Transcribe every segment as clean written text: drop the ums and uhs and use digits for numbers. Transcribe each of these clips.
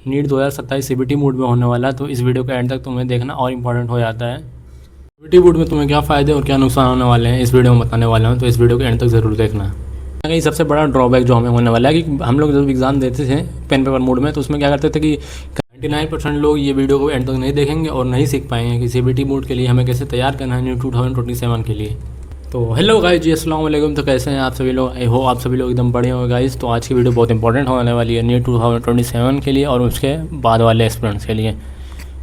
NEET 2027 CBT mode में होने वाला है, तो इस वीडियो को एंड तक तुम्हें देखना और इम्पॉर्टेंट हो जाता है। सीबीटी मोड में तुम्हें क्या फ़ायदे और क्या नुकसान होने वाले हैं इस वीडियो में बताने वाला हूँ, तो इस वीडियो को एंड तक ज़रूर देखना। कहीं सबसे बड़ा ड्रॉबैक जो हमें होने वाला है कि हम लोग जब एग्ज़ाम देते थे पेन पेपर मोड में, तो उसमें क्या करते थे कि 99% लोग ये वीडियो को एंड तक नहीं देखेंगे और नहीं सीख पाएंगे कि सीबीटी मोड के लिए हमें कैसे तैयार करना है न्यू 2027 के लिए। तो हेलो गाइस जी, अस्सलाम वालेकुम। तो कैसे हैं आप सभी लोग? आई होप आप सभी लोग एकदम बढ़िया हो गाइस। तो आज की वीडियो बहुत इंपॉर्टेंट होने वाली है न्यू 2027 के लिए और उसके बाद वाले एस्पिरेंट्स के लिए,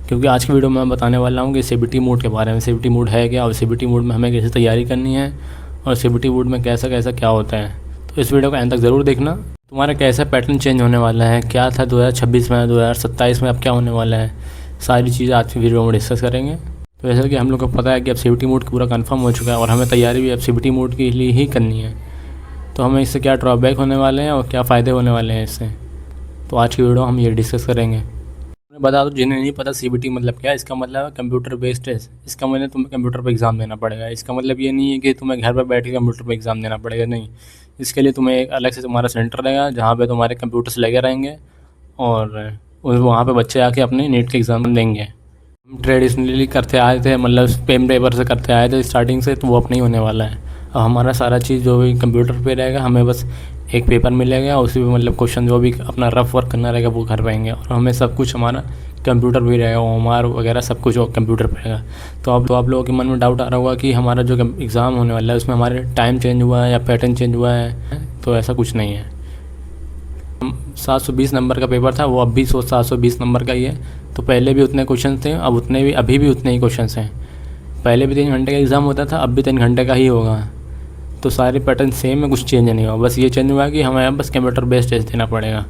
क्योंकि आज की वीडियो में मैं बताने वाला हूँ कि सीबीटी मोड के बारे में। सीबीटी मोड है क्या और सीबीटी मोड में हमें कैसे तैयारी करनी है और सीबीटी मोड में कैसा कैसा क्या होता है। तो इस वीडियो को एंड तक ज़रूर देखना। तुम्हारा कैसा पैटर्न चेंज होने वाला है, क्या था 2026 में, 2027 में अब क्या होने वाला है, सारी चीज़ें आज की वीडियो में डिस्कस करेंगे। तो जैसा कि हम लोग को पता है कि अब सीबीटी मोड पूरा कंफर्म हो चुका है और हमें तैयारी भी अब सीबीटी मोड के लिए ही करनी है। तो हमें इससे क्या ड्रॉबैक होने वाले हैं और क्या फ़ायदे होने वाले हैं इससे, तो आज की वीडियो हम ये डिस्कस करेंगे। मैं बता दूं जिन्हें नहीं पता सीबीटी मतलब क्या है, इसका मतलब है कंप्यूटर बेस्ड टेस्ट। इसका मतलब तुम्हें कंप्यूटर पर एग्ज़ाम देना पड़ेगा। इसका मतलब ये नहीं है कि तुम्हें घर पर बैठ के कंप्यूटर पर एग्ज़ाम देना पड़ेगा, नहीं। इसके लिए तुम्हें एक अलग से तुम्हारा सेंटर रहेगा जहाँ पे तुम्हारे कंप्यूटर्स लगे रहेंगे और वहाँ पे बच्चे आके अपने नीट के एग्ज़ाम देंगे। हम ट्रेडिशनली करते आए थे, मतलब पेन पेपर से करते आए थे स्टार्टिंग से, तो वो अब नहीं होने वाला है। अब हमारा सारा चीज़ जो भी कंप्यूटर पे रहेगा, हमें बस एक पेपर मिलेगा, उसी पे मतलब क्वेश्चन जो भी अपना रफ वर्क करना रहेगा वो कर पाएंगे और हमें सब कुछ हमारा कंप्यूटर भी रहेगा, ओएमआर वगैरह सब कुछ कंप्यूटर पे रहेगा। तो आप लोगों के मन में डाउट आ रहा होगा कि हमारा जो एग्ज़ाम होने वाला है उसमें हमारे टाइम चेंज हुआ है या पैटर्न चेंज हुआ है, तो ऐसा कुछ नहीं है। 720 नंबर का पेपर था, वो अब भी 720 नंबर का ही है। तो पहले भी उतने क्वेश्चन थे, अब उतने भी अभी भी उतने ही क्वेश्चन हैं। पहले भी 3 घंटे का एग्ज़ाम होता था, अब भी 3 घंटे का ही होगा। तो सारे पैटर्न सेम है, कुछ चेंज नहीं हुआ। बस ये चेंज हुआ कि हमें बस कंप्यूटर बेस्ड टेस्ट देना पड़ेगा।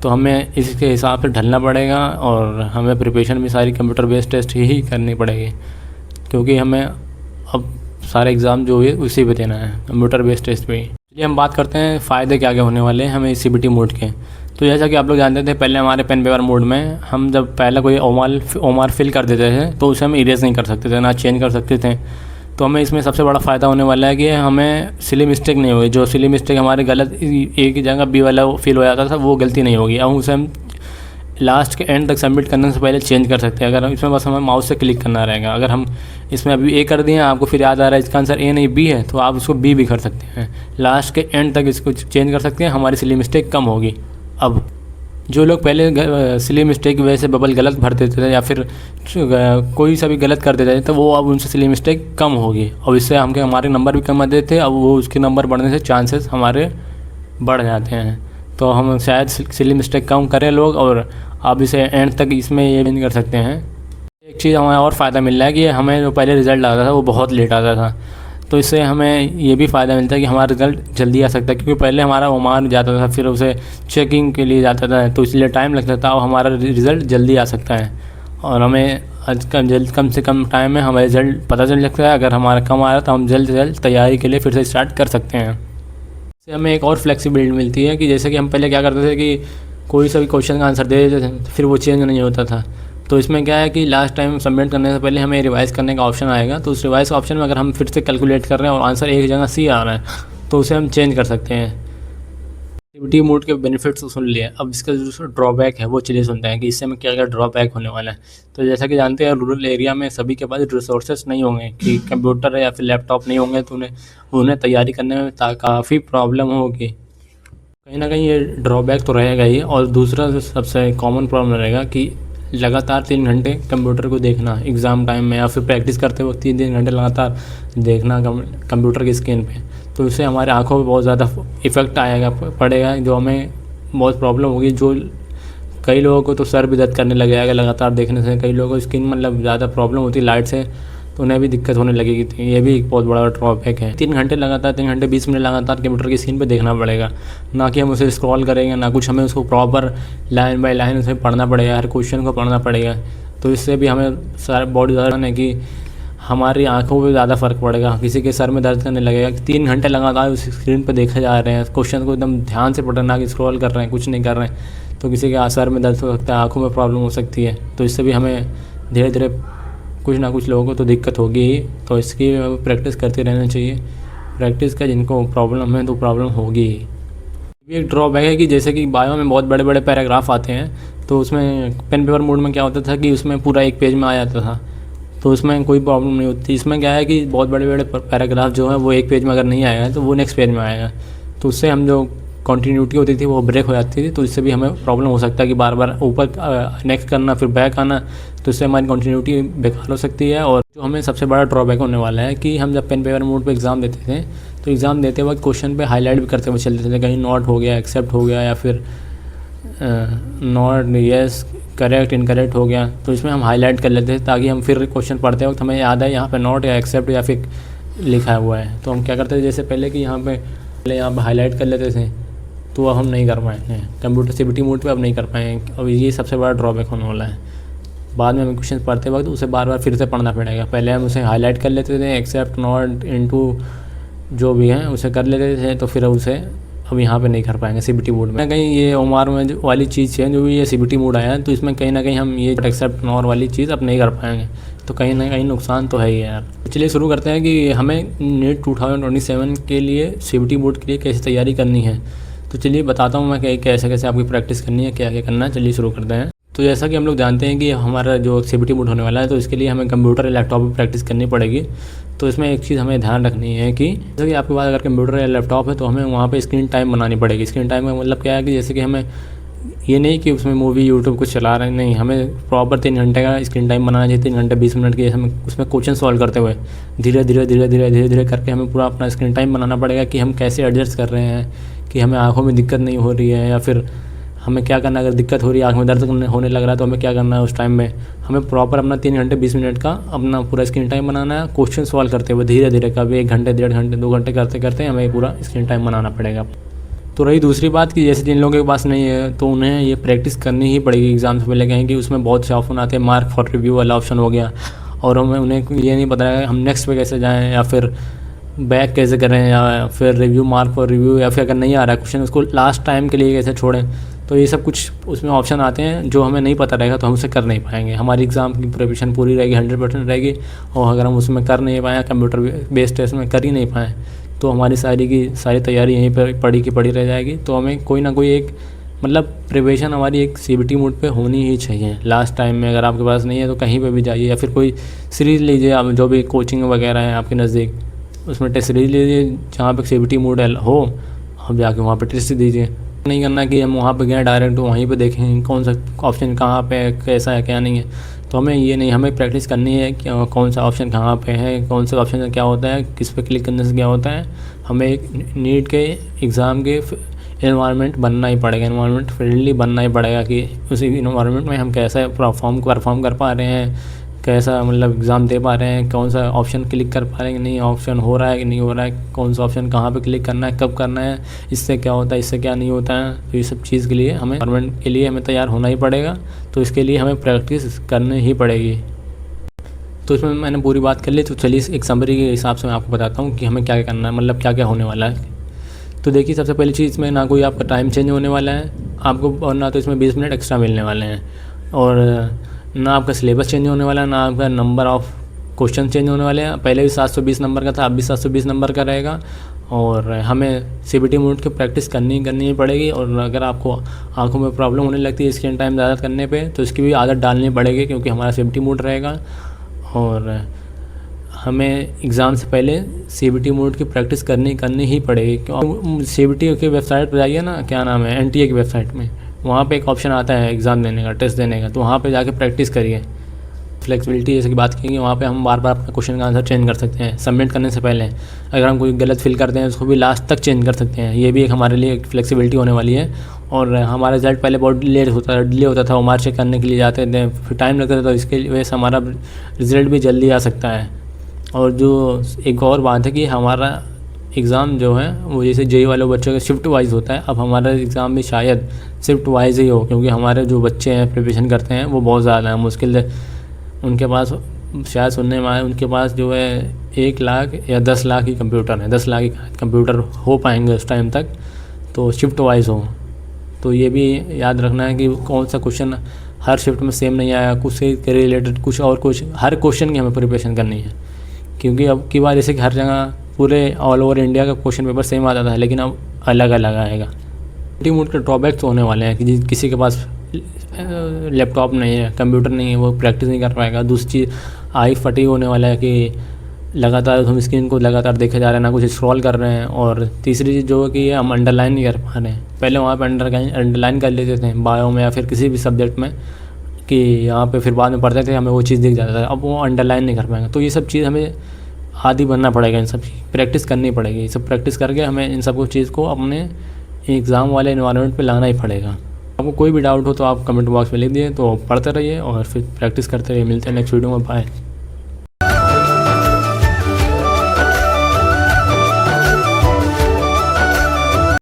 तो हमें इसके हिसाब से ढलना पड़ेगा और हमें प्रिपरेशन भी सारी कंप्यूटर बेस्ड टेस्ट ही करनी पड़ेगी, क्योंकि हमें अब सारे एग्ज़ाम जो है उसी पे देना है, कंप्यूटर बेस्ड टेस्ट पे ही। चलिए हम बात करते हैं फ़ायदे क्या क्या होने वाले हैं हमें सीबीटी मोड के। तो जैसा कि आप लोग जानते थे, पहले हमारे पेन पेपर मोड में हम जब पहले कोई ओमार फिल कर देते थे तो उसे हम इरेज नहीं कर सकते थे, ना चेंज कर सकते थे। तो हमें इसमें सबसे बड़ा फ़ायदा होने वाला है कि हमें सिली मिस्टेक नहीं होगी। जो सिली मिस्टेक हमारे गलत एक ही जगह बी वाला फिल हो जाता था, वो गलती नहीं होगी। अब उसे हम लास्ट के एंड तक सबमिट करने से पहले चेंज कर सकते हैं। अगर इसमें बस हमें माउस से क्लिक करना रहेगा। अगर हम इसमें अभी ए कर दिए, आपको फिर याद आ रहा है इसका आंसर ए नहीं बी है, तो आप उसको बी भी कर सकते हैं। लास्ट के एंड तक इसको चेंज कर सकते हैं, हमारी सिली मिस्टेक कम होगी। अब जो लोग पहले सिली मिस्टेक की वजह से बबल गलत भर देते थे या फिर कोई सा भी गलत कर देते थे, तो वो अब उनसे सिली मिस्टेक कम होगी और इससे हमारे नंबर भी कम आते थे। अब वो उसके नंबर बढ़ने से चांसेस हमारे बढ़ जाते हैं। तो हम शायद सिली मिस्टेक कम करें लोग, और अब इसे एंड तक इसमें ये भी नहीं कर सकते हैं। एक चीज़ हमें और फ़ायदा मिल रहा है कि हमें जो पहले रिज़ल्ट आता था वो बहुत लेट आता था, तो इससे हमें ये भी फ़ायदा मिलता है कि हमारा रिज़ल्ट जल्दी आ सकता है। क्योंकि पहले हमारा ओमान जाता था, फिर उसे चेकिंग के लिए जाता था, तो इसलिए टाइम लगता था। और हमारा रिज़ल्ट जल्दी आ सकता है और हमें कम से कम टाइम में हमारा रिज़ल्ट पता चल सकता है। अगर हमारा कम आ रहा है तो हम जल्द से जल्द तैयारी के लिए फिर से स्टार्ट कर सकते हैं। इससे हमें एक और फ्लेक्सिबिलिटी मिलती है कि जैसे कि हम पहले क्या करते थे कि कोई सा भी क्वेश्चन का आंसर दे देते थे, फिर वो चेंज नहीं होता था। तो इसमें क्या है कि लास्ट टाइम सबमिट करने से पहले हमें रिवाइज़ करने का ऑप्शन आएगा। तो उस रिवाइज़ ऑप्शन में अगर हम फिर से कैलकुलेट कर रहे हैं और आंसर एक जगह सी आ रहा है, तो उसे हम चेंज कर सकते हैं। सीबीटी मोड के बेनिफिट्स तो सुन लिए, अब इसका जो ड्रॉबैक है वो चलिए सुनते हैं कि इससे हमें क्या क्या ड्रॉबैक होने वाला है। तो जैसा कि जानते हैं, रूरल एरिया में सभी के पास रिसोर्सेस नहीं होंगे कि कंप्यूटर या फिर लैपटॉप नहीं होंगे, तो उन्हें तैयारी करने में काफ़ी प्रॉब्लम होगी। कहीं ना कहीं ये ड्रॉबैक तो रहेगा ही। और दूसरा जो सबसे कॉमन प्रॉब्लम रहेगा कि लगातार 3 घंटे कंप्यूटर को देखना एग्ज़ाम टाइम में, या फिर प्रैक्टिस करते वक्त 3 घंटे लगातार देखना कंप्यूटर की स्क्रीन पे, तो इससे हमारे आँखों पे बहुत ज़्यादा इफ़ेक्ट पड़ेगा, जो हमें बहुत प्रॉब्लम होगी। जो कई लोगों को तो सर भी दर्द करने लगेगा लगातार देखने से। कई लोगों को स्किन मतलब ज़्यादा प्रॉब्लम होती है लाइट से, तो उन्हें भी दिक्कत होने लगेगी। तो ये भी एक बहुत बड़ा ड्रॉबैक है। 3 घंटे लगातार, 3 घंटे 20 मिनट लगातार कंप्यूटर की स्क्रीन पे देखना पड़ेगा, ना कि हम उसे स्क्रॉल करेंगे, ना कुछ। हमें उसको प्रॉपर लाइन बाय लाइन उसे पढ़ना पड़ेगा, हर क्वेश्चन को पढ़ना पड़ेगा। तो इससे भी हमें सारा बॉडी दर्द है कि हमारी आंखों पे ज़्यादा फ़र्क पड़ेगा। किसी के सर में दर्द करने लगेगा। 3 घंटे लगातार उस स्क्रीन पर देखे जा रहे हैं, क्वेश्चन को एकदम ध्यान से पढ़ना, ना कि स्क्रॉल कर रहे हैं, कुछ नहीं कर रहे हैं। तो किसी के सर में दर्द हो सकता है, आँखों में प्रॉब्लम हो सकती है। तो इससे भी हमें धीरे धीरे कुछ ना कुछ लोगों को तो दिक्कत होगी ही। तो इसकी प्रैक्टिस करते रहना चाहिए। प्रैक्टिस का जिनको प्रॉब्लम है तो प्रॉब्लम होगी ही। ये एक ड्रॉबैक है कि जैसे कि बायो में बहुत बड़े बड़े पैराग्राफ आते हैं, तो उसमें पेन पेपर मोड में क्या होता था कि उसमें पूरा एक पेज में आ जाता था, तो उसमें कोई प्रॉब्लम नहीं होती। इसमें क्या है कि बहुत बड़े बड़े पैराग्राफ जो है वो एक पेज में अगर नहीं आएगा तो वो नेक्स्ट पेज में आएगा, तो उससे हम जो कंटिन्यूटी होती थी वो ब्रेक हो जाती थी, तो इससे भी हमें प्रॉब्लम हो सकता है कि बार बार ऊपर नेक्स्ट करना फिर बैक आना, तो इससे हमारी कंटिन्यूटी बेकार हो सकती है। और जो हमें सबसे बड़ा ड्रॉबैक होने वाला है कि हम जब पेन पेपर मोड पे एग्ज़ाम देते थे तो एग्ज़ाम देते वक्त क्वेश्चन पे हाईलाइट भी करते हुए चलते थे, कहीं नॉट हो गया, एक्सेप्ट हो गया, या फिर नॉट, येस, करेक्ट, इनकरेक्ट हो गया, तो इसमें हम हाईलाइट कर लेते थे ताकि हम फिर क्वेश्चन पढ़ते वक्त हमें याद है यहाँ पे नॉट या एक्सेप्ट या फिर लिखा हुआ है। तो हम क्या करते थे, जैसे पहले कि यहाँ पे हाईलाइट कर लेते थे, तो अब हम नहीं कर पाएंगे कंप्यूटर सीबीटी मोड पे, अब नहीं कर पाएंगे। अब ये सबसे बड़ा ड्रॉबैक होने वाला है। बाद में हमें क्वेश्चन पढ़ते वक्त उसे बार बार फिर से पढ़ना पड़ेगा। पहले हम उसे हाईलाइट कर लेते थे, एक्सेप्ट, नॉट, इनटू जो भी है उसे कर लेते थे, तो फिर उसे अब यहाँ पे नहीं कर पाएंगे सीबीटी मोड में। कहीं ये ओमार में जो वाली चीज़ है, जो भी ये सीबीटी मोड आया है, तो इसमें कहीं ना कहीं हम ये एक्सेप्ट नॉट वाली चीज़ अब नहीं कर पाएंगे, तो कहीं ना कहीं नुकसान तो है ही यार। चलिए शुरू करते हैं कि हमें नीट 2027 के लिए सीबीटी बोर्ड के लिए कैसे तैयारी करनी है। तो चलिए बताता हूँ मैं कैसे कैसे आपकी प्रैक्टिस करनी है, क्या क्या करना है। चलिए शुरू करते हैं। तो जैसा कि हम लोग जानते हैं कि हमारा जो सीबीटी बोर्ड होने वाला है, तो इसके लिए हमें कंप्यूटर या लैपटॉप पर प्रैक्टिस करनी पड़ेगी। तो इसमें एक चीज़ हमें ध्यान रखनी है कि जैसे कि आपके पास अगर कंप्यूटर या लैपटॉप है तो हमें वहाँ पे स्क्रीन टाइम बनानी पड़ेगी। स्क्रीन टाइम का मतलब क्या है कि जैसे कि हमें ये नहीं कि उसमें मूवी यूट्यूब कुछ चला रहे हैं, नहीं, हमें प्रॉपर 3 घंटे का स्क्रीन टाइम बनाना चाहिए। 3 घंटे 20 मिनट की हमें उसमें क्वेश्चन सॉल्व करते हुए धीरे धीरे करके हमें पूरा अपना स्क्रीन टाइम बनाना पड़ेगा कि हम कैसे एडजस्ट कर रहे हैं, कि हमें आँखों में दिक्कत नहीं हो रही है, या फिर हमें क्या करना है अगर दिक्कत हो रही है, आँख में दर्द होने लग रहा है, तो हमें क्या करना है उस टाइम में। हमें प्रॉपर अपना 3 घंटे 20 मिनट का अपना पूरा स्क्रीन टाइम बनाना है, क्वेश्चन सॉल्व करते हुए धीरे धीरे, कभी 1 घंटे 1.5 घंटे 2 घंटे करते करते हमें पूरा स्क्रीन टाइम बनाना पड़ेगा। तो रही दूसरी बात कि जैसे जिन लोगों के पास नहीं है तो उन्हें ये प्रैक्टिस करनी ही पड़ेगी एग्ज़ाम से पहले। कहें कि उसमें बहुत से ऑप्शन आते हैं, मार्क फॉर रिव्यू वाला ऑप्शन हो गया, और हमें उन्हें ये नहीं पता है हम नेक्स्ट पे कैसे जाएँ, या फिर बैक कैसे करें, या फिर रिव्यू, मार्क फॉर रिव्यू, या फिर अगर नहीं आ रहा है क्वेश्चन उसको लास्ट टाइम के लिए कैसे छोड़ें। तो ये सब कुछ उसमें ऑप्शन आते हैं जो हमें नहीं पता रहेगा तो हम उसे कर नहीं पाएंगे। हमारी एग्ज़ाम की प्रिपरेशन पूरी रहेगी, 100% रहेगी, और अगर हम उसमें कर नहीं पाएँ, कंप्यूटर बेस्ड टेस्ट में कर ही नहीं पाएँ, तो हमारी सारी तैयारी यहीं पर पड़ी की पड़ी रह जाएगी। तो हमें कोई ना कोई एक मतलब प्रिपरेशन हमारी एक सीबीटी मोड पे होनी ही चाहिए लास्ट टाइम में। अगर आपके पास नहीं है तो कहीं पे भी जाइए, या फिर कोई सीरीज़ लीजिए, आप जो भी कोचिंग वगैरह है आपके नज़दीक, उसमें टेस्ट सीरीज लीजिए जहाँ पे सीबीटी मोड हो, आप जाके वहाँ पे टेस्ट दीजिए। नहीं करना कि हम वहाँ पे गए डायरेक्ट तो वहीं पे देखें कौन सा ऑप्शन कहाँ पे है, कैसा है क्या नहीं है। तो हमें ये नहीं, हमें प्रैक्टिस करनी है कि कौन सा ऑप्शन कहाँ पे है, कौन से ऑप्शन का क्या होता है, किस पे क्लिक करने से क्या होता है। हमें एक नीट के एग्ज़ाम के इन्वायरमेंट बनना ही पड़ेगा, इन्वायरमेंट फ्रेंडली बनना ही पड़ेगा कि उस इन्वायरमेंट में हम कैसा परफॉर्म कर पा रहे हैं, कैसा मतलब एग्ज़ाम दे पा रहे हैं, कौन सा ऑप्शन क्लिक कर पा रहे हैं कि नहीं, ऑप्शन हो रहा है कि नहीं हो रहा है, कौन सा ऑप्शन कहाँ पे क्लिक करना है, कब करना है, इससे क्या होता है, इससे क्या नहीं होता है। तो ये सब चीज़ के लिए हमें गवर्नमेंट के लिए हमें तैयार होना ही पड़ेगा, तो इसके लिए हमें प्रैक्टिस करनी ही पड़ेगी। तो इसमें मैंने पूरी बात कर ली, तो चलिए एक समरी के हिसाब से मैं आपको बताता हूँ कि हमें क्या क्या करना है, मतलब क्या क्या होने वाला है। तो देखिए सबसे पहली चीज़ में ना कोई आपका टाइम चेंज होने वाला है आपको, और ना तो इसमें 20 मिनट एक्स्ट्रा मिलने वाले हैं, और ना आपका सिलेबस चेंज होने वाला है, ना आपका नंबर ऑफ़ क्वेश्चन चेंज होने वाले हैं। पहले भी 720 नंबर का था, अब भी 720 नंबर का रहेगा, और हमें सीबीटी मोड की प्रैक्टिस करनी ही पड़ेगी। और अगर आपको आंखों में प्रॉब्लम होने लगती है स्क्रीन टाइम ज़्यादा करने पे, तो इसकी भी आदत डालनी पड़ेगी, क्योंकि हमारा सीबीटी मोड रहेगा। और हमें एग्ज़ाम से पहले सीबीटी मोड की प्रैक्टिस करनी ही पड़ेगी। क्यों, सीबीटी की वेबसाइट पर जाइए ना, क्या नाम है, एनटीए की वेबसाइट में, वहाँ पे एक ऑप्शन आता है एग्ज़ाम देने का, टेस्ट देने का, तो वहाँ पे जाके प्रैक्टिस करिए। फ्लेक्सिबिलिटी जैसे की बात करेंगे, वहाँ पे हम बार बार अपना क्वेश्चन का आंसर चेंज कर सकते हैं सबमिट करने से पहले। अगर हम कोई गलत फिल करते हैं उसको भी लास्ट तक चेंज कर सकते हैं। ये भी एक हमारे लिए एक फ्लेक्सिबिलिटी होने वाली है। और हमारा रिजल्ट पहले बहुत डिले होता था, वो मार्क चेक करने के लिए जाते थे, फिर टाइम लगता था, तो इसके वजह से हमारा रिज़ल्ट भी जल्दी आ सकता है। और जो एक और बात है कि हमारा एग्ज़ाम जो है वो जैसे जेई वाले बच्चों का शिफ्ट वाइज होता है, अब हमारा एग्ज़ाम भी शायद शिफ्ट वाइज ही हो, क्योंकि हमारे जो बच्चे हैं प्रिपरेशन करते हैं वो बहुत ज़्यादा है, मुश्किल है उनके पास। शायद सुनने में आया उनके पास जो है 1 लाख या 10 लाख ही कंप्यूटर है, 10 लाख ही कंप्यूटर हो पाएंगे उस टाइम तक, तो शिफ्ट वाइज हो। तो ये भी याद रखना है कि कौन सा क्वेश्चन हर शिफ्ट में सेम नहीं आया, कुछ से रिलेटेड कुछ और कुछ, हर क्वेश्चन की हमें प्रिपरेशन करनी है। क्योंकि अब की बार जैसे कि हर जगह पूरे ऑल ओवर इंडिया का क्वेश्चन पेपर सेम आता था, लेकिन अब अलग अलग आएगा। सीबीटी मोड के ड्रॉबैक तो होने वाले हैं कि किसी के पास लैपटॉप नहीं है, कंप्यूटर नहीं है, वो प्रैक्टिस नहीं कर पाएगा। दूसरी चीज़ आई फटीग होने वाला है कि लगातार हम स्क्रीन को लगातार देखे जा रहे हैं, ना कुछ स्क्रॉल कर रहे हैं। और तीसरी चीज़ जो है कि हम अंडरलाइन नहीं कर पा रहे हैं। पहले वहाँ पे अंडरलाइन कर लेते थे बायो में या फिर किसी भी सब्जेक्ट में कि यहाँ पे फिर बाद में पढ़ते थे, हमें वो चीज़ दिख जाता था। अब वो अंडरलाइन नहीं कर पाएंगे। तो ये सब चीज़ हमें आदी बनना पड़ेगा, इन सब प्रैक्टिस करनी पड़ेगी। ये सब प्रैक्टिस करके हमें इन सब चीज़ को अपने एग्ज़ाम वाले इन्वायरमेंट पे लाना ही पड़ेगा। आपको कोई भी डाउट हो तो आप कमेंट बॉक्स में लिख दिए, तो पढ़ते रहिए और फिर प्रैक्टिस करते रहिए। मिलते हैं नेक्स्ट वीडियो में, बाय।